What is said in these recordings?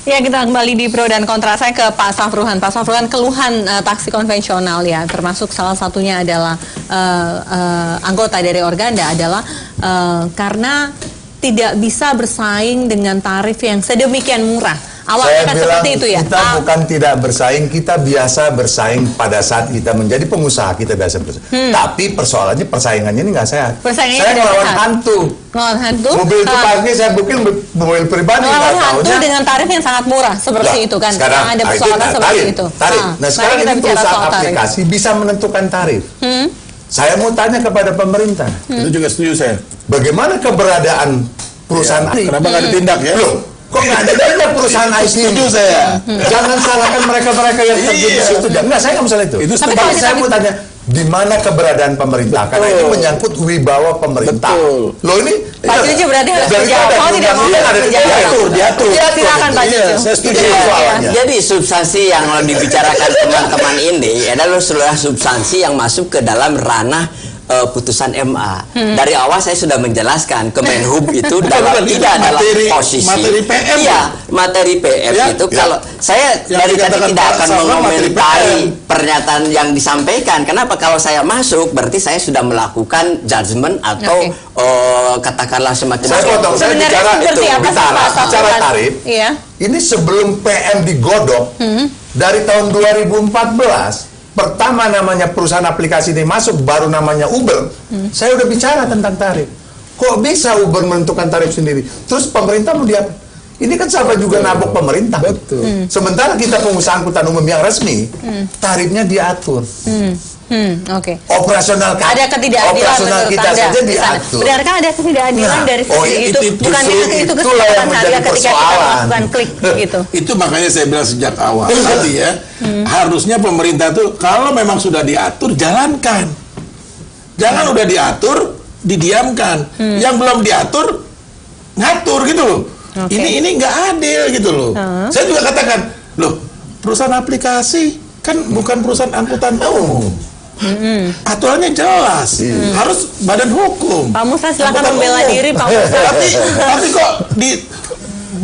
Ya, kita kembali di pro dan kontra. Saya ke Pak Safruhan. Pak Safruhan, keluhan taksi konvensional ya, termasuk salah satunya adalah anggota dari Organda adalah karena tidak bisa bersaing dengan tarif yang sedemikian murah. Awalnya kan seperti itu ya? Kita bukan tidak bersaing, kita biasa bersaing pada saat kita menjadi pengusaha, kita biasa bersaing. Tapi persoalannya persaingannya ini nggak sehat. Saya melawan hantu. Melawan hantu? Mobil itu pagi saya booking mobil pribadi. Melawan hantu dengan tarif yang sangat murah, seperti itu kan? Sekarang ada persoalan seperti itu. Tarif. Nah sekarang ini perusahaan aplikasi bisa menentukan tarif. Saya mau tanya kepada pemerintah. Itu juga setuju saya. Bagaimana keberadaan perusahaan IT? Kenapa nggak ditindak ya? Loh, kok nggak ada perusahaan IT? Setuju saya. Jangan salahkan mereka-mereka yang kerja di situ. Enggak, saya nggak masalah itu. Tapi saya mau tanya, di mana keberadaan pemerintah? Karena ini menyangkut wibawa pemerintah. Betul. Loh ini Pak Cucu berarti harus menjawab. Kalau tidak mau diatur. Ya, silakan Pak Cucu. Saya setuju. Jadi substansi yang dibicarakan teman-teman ini adalah seluruh substansi yang masuk ke dalam ranah putusan MA. Dari awal saya sudah menjelaskan Kemenhub itu tidak adalah posisi materi PM. Iya, materi PM ya, itu kalau saya dari tadi tidak akan mengomentari pernyataan yang disampaikan. Kenapa? Kalau saya masuk berarti saya sudah melakukan judgement atau katakanlah semacam saya bicara itu bicara tarif. Iya. Ini sebelum PM digodok dari tahun 2014 pertama namanya perusahaan aplikasi ini masuk, baru namanya Uber. Saya udah bicara tentang tarif. Kok bisa Uber menentukan tarif sendiri? Terus pemerintah mau diapa? Ini kan sama juga nabok pemerintah. Betul. Sementara kita pengusaha angkutan umum yang resmi, tarifnya diatur. Oke. Operasional ada ketidakadilan operasional menurut kita Anda saja diatur. Benarkah ada ketidakadilan dari sisi itu? Bukan itu kesempatan harga ketika kita melakukan klik gitu. Itu makanya saya bilang sejak awal tadi ya, harusnya pemerintah tuh kalau memang sudah diatur jalankan. Jangan udah diatur didiamkan. Yang belum diatur ngatur gitu loh. Ini nggak adil gitu loh. Saya juga katakan, loh, perusahaan aplikasi kan bukan perusahaan angkutan umum. Aturannya jelas, harus badan hukum. Pak Musa silakan membela diri, Pak Musa. Tapi kok di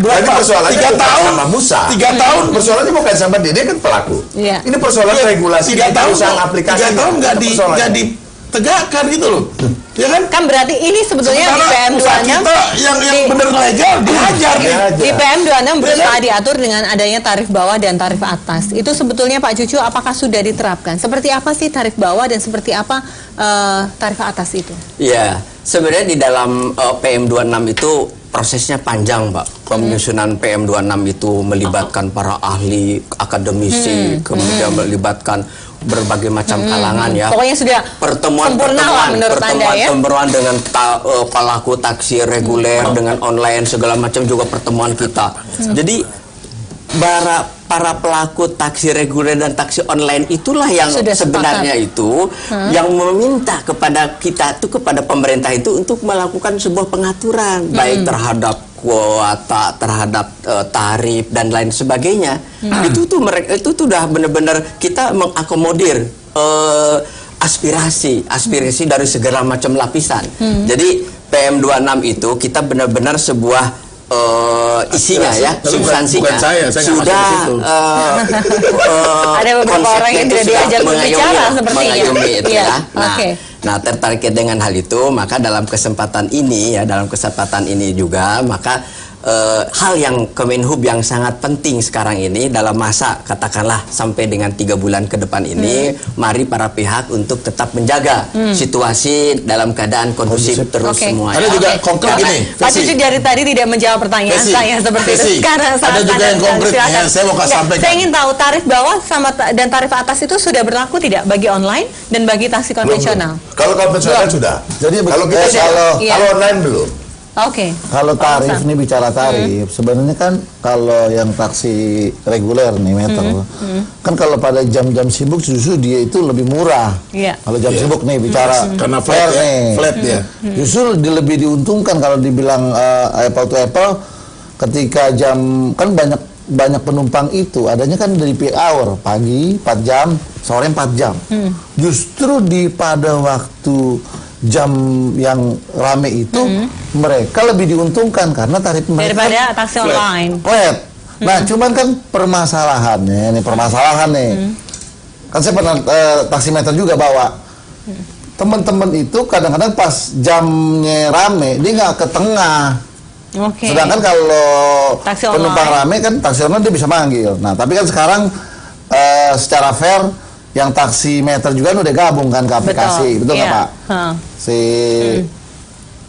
berapa? Persoalannya 3 tahun sama Musa. 3 tahun persoalannya bukan sama dia kan pelaku. Iya. Ini persoalan regulasi 3 tahun perusahaan aplikasi. 3 tahun nggak ditegakkan gitu loh. Ya kan? Kan berarti ini sebetulnya di PM 26 yang benar legal dihajar di PM 26 berusaha diatur dengan adanya tarif bawah dan tarif atas. Itu sebetulnya Pak Cucu apakah sudah diterapkan? Seperti apa sih tarif bawah dan seperti apa tarif atas itu? Ya, sebenarnya di dalam PM 26 itu prosesnya panjang, Pak. Penyusunan PM 26 itu melibatkan para ahli, akademisi, kemudian melibatkan berbagai macam kalangan ya. Pokoknya sudah pertemuan dengan pelaku taksi reguler dengan online segala macam juga pertemuan kita. Jadi para pelaku taksi reguler dan taksi online itulah yang sudah sebenarnya itu yang meminta kepada kita tuh, kepada pemerintah itu untuk melakukan sebuah pengaturan baik terhadap kuota, terhadap tarif dan lain sebagainya. Itu tuh mereka itu tuh udah benar-benar kita mengakomodir aspirasi dari segala macam lapisan. Jadi PM 26 itu kita benar-benar sebuah isinya ya, substansinya sudah ada beberapa orang yang tidak diajak berbicara sepertinya. Itu ya. Nah, tertarik dengan hal itu, maka dalam kesempatan ini juga maka hal yang Kemenhub yang sangat penting sekarang ini dalam masa katakanlah sampai dengan 3 bulan ke depan ini, mari para pihak untuk tetap menjaga situasi dalam keadaan kondusif terus semua. Ada juga konkret ini. Pak Cucu dari tadi tidak menjawab pertanyaan saya seperti itu. Sekarang ada juga yang konkret ya, saya mau sampaikan. Saya ingin tahu tarif bawah sama dan tarif atas itu sudah berlaku tidak bagi online dan bagi taksi konvensional? Kalau konvensional sudah. Jadi kalau kita kalau online belum. Oke. Kalau tarif nih bicara tarif, sebenarnya kan kalau yang taksi reguler nih meter, kan kalau pada jam-jam sibuk justru dia itu lebih murah. Kalau jam sibuk nih bicara karena flat ya. Justru lebih diuntungkan kalau dibilang apple to apple ketika jam kan banyak penumpang itu adanya kan dari peak hour, pagi 4 jam, sore 4 jam. Justru pada waktu jam yang rame itu mereka lebih diuntungkan karena tarif mereka daripada taksi online. Flat. Nah, cuman kan permasalahan nih. Kan saya pernah taksimeter juga bawa. Teman-teman itu kadang-kadang pas jamnya rame, dia nggak ke tengah. Sedangkan kalau penumpang rame kan taksi online dia bisa manggil. Nah, tapi kan sekarang secara fair yang taksimeter juga udah gabung kan ke aplikasi, betul nggak Pak? Si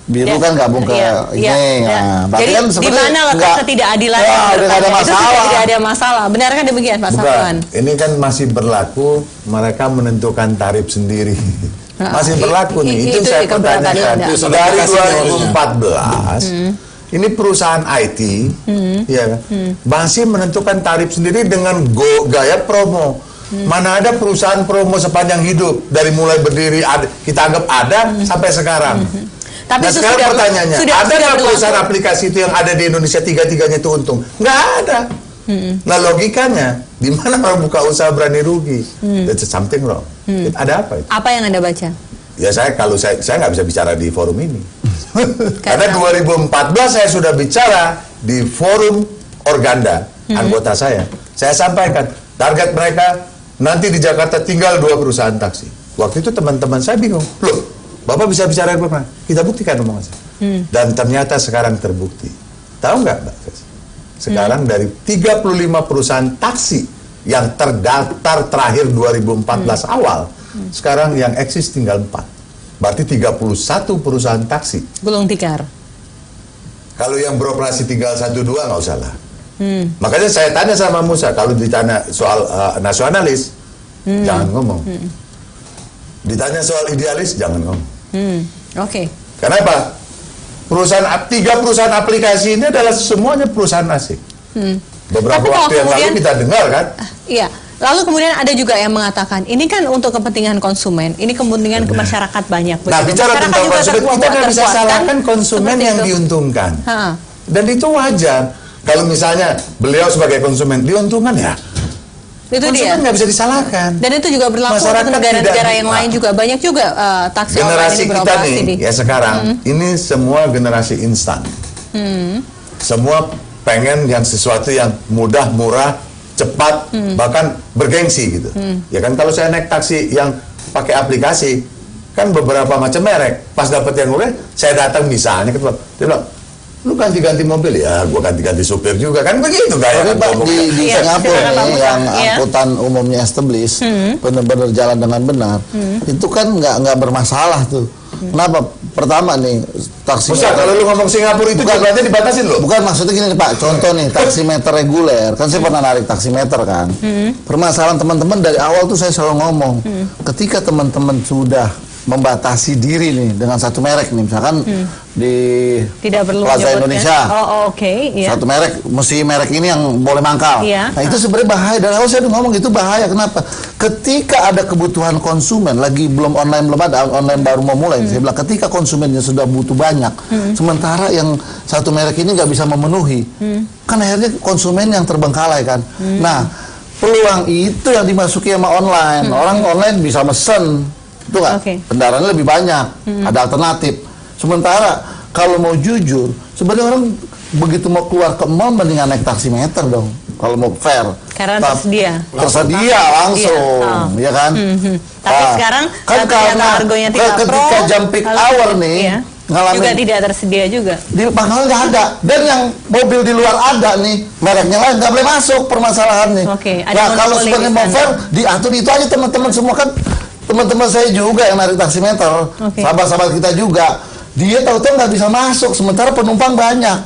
biru kan gabung ke ini. Nah, jadi kan di mana letak ketidakadilan? Udah ada masalah. Itu tidak ada masalah. Benar kan demikian Pak Safruhan? Ini kan masih berlaku, mereka menentukan tarif sendiri. Masih berlaku nih. Itu saya pertanyakan. Dari 2014 ini perusahaan IT, ya kan, masih menentukan tarif sendiri dengan gaya promo. Mana ada perusahaan promo sepanjang hidup dari mulai berdiri kita anggap ada sampai sekarang. Tapi nah sekarang pertanyaannya, ada nggak perusahaan aplikasi itu yang ada di Indonesia tiga-tiganya itu untung? Nggak ada. Nah logikanya, di mana orang buka usaha berani rugi? That's something wrong. Ada apa itu? Apa yang Anda baca? Ya saya nggak bisa bicara di forum ini. Karena 2014 saya sudah bicara di forum Organda, anggota saya. Saya sampaikan, target mereka nanti di Jakarta tinggal 2 perusahaan taksi. Waktu itu teman-teman saya bingung. Loh, Bapak bisa bicara apa? Kita buktikan omongan saya. Dan ternyata sekarang terbukti. Tahu nggak, Mbak? Sekarang dari 35 perusahaan taksi yang terdaftar terakhir 2014 awal, sekarang yang eksis tinggal 4. Berarti 31 perusahaan taksi. Gulung tikar. Kalau yang beroperasi tinggal 1-2 nggak usah lah. Makanya saya tanya sama Musa, kalau ditanya soal nasionalis, jangan ngomong. Ditanya soal idealis, jangan ngomong. Oke. Kenapa? Tiga perusahaan aplikasi ini adalah semuanya perusahaan asing. Beberapa waktu yang lalu kita dengar kan? Iya. Lalu kemudian ada juga yang mengatakan ini kan untuk kepentingan konsumen, ini kepentingan ke masyarakat banyak. Nah, bicara tentang konsumen, kita nggak bisa salahkan konsumen yang diuntungkan. Dan itu wajar. Kalau misalnya beliau sebagai konsumen diuntungkan ya. Itu konsumen nggak bisa disalahkan. Dan itu juga berlaku untuk negara-negara yang lain juga, banyak juga taksi online ini beroperasi. Generasi kita nih ya sekarang ini semua generasi instan. Semua pengen yang sesuatu yang mudah, murah, cepat, bahkan bergengsi gitu. Ya kan kalau saya naik taksi yang pakai aplikasi kan beberapa macam merek. Pas dapat yang murah, saya datang misalnya ke tempat, dia bilang, lu ganti-ganti mobil ya, gua ganti-ganti supir juga kan begitu gaya. Di Singapura nih yang angkutan umumnya established, benar-benar jalan dengan benar, itu kan nggak bermasalah tuh. Kenapa? Pertama nih taksi. Kalau lu ngomong Singapura itu jumlahnya dibatasin loh. Bukan, maksudnya gini nih Pak, contoh nih taksimeter reguler, kan saya pernah narik taksimeter kan. Permasalahan teman-teman dari awal tuh saya selalu ngomong, ketika teman-teman sudah membatasi diri nih dengan satu merek nih, misalkan di Plaza Indonesia, satu merek, mesti merek ini yang boleh mangkal. Nah itu sebenarnya bahaya. Dan awal saya udah ngomong itu bahaya. Kenapa? Ketika ada kebutuhan konsumen, lagi belum ada, online baru mau mulai. Saya bilang ketika konsumennya sudah butuh banyak, sementara yang satu merek ini nggak bisa memenuhi, kan akhirnya konsumen yang terbengkalai kan. Nah peluang itu yang dimasuki sama online. Orang online bisa mesen. Itu kan kendaraannya lebih banyak, ada alternatif. Sementara kalau mau jujur, sebenarnya orang begitu mau keluar ke mall mendingan naik taksimeter dong. Kalau mau fair, karena tersedia langsung, ya kan? Tapi sekarang kan karena harganya ketika jam peak hour nih, juga tidak tersedia juga. Di pangkalan nggak ada, dan yang mobil di luar ada nih, mereknya lain nggak boleh masuk, permasalahan nih. Nah kalau sebenarnya mau fair, diatur itu aja teman-teman semua kan. Teman-teman saya juga yang narik taksimeter, sahabat-sahabat kita juga, dia tahu-tahu nggak bisa masuk, sementara penumpang banyak.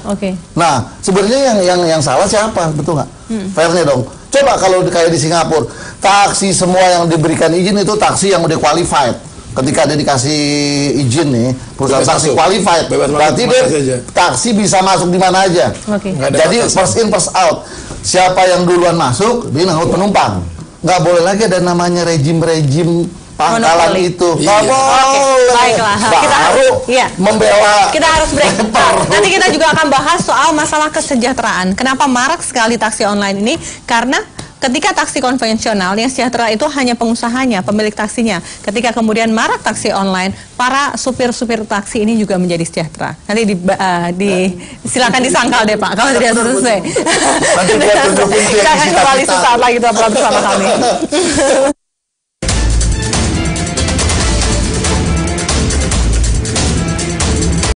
Nah, sebenarnya yang salah siapa, betul nggak? Fairnya dong. Coba kalau kayak di Singapura, taksi semua yang diberikan izin itu taksi yang udah qualified. Ketika dia dikasih izin nih, perusahaan taksi qualified, berarti dia taksi bisa masuk di mana aja. Jadi first in first out, siapa yang duluan masuk, dia ngangkut penumpang. Nggak boleh lagi ada namanya rejim-rejim pangkalan itu. Baiklah, kita harus membela. Kita harus break. Nanti kita juga akan bahas soal masalah kesejahteraan. Kenapa marak sekali taksi online ini? Karena ketika taksi konvensional yang sejahtera itu hanya pengusahanya, pemilik taksinya. Ketika kemudian marak taksi online, para supir-supir taksi ini juga menjadi sejahtera. Nanti silakan disangkal deh Pak, kalau tidak sesuai. Nanti buat tunjukin Kita akan kembali sesaat lagi, tetaplah bersama kami.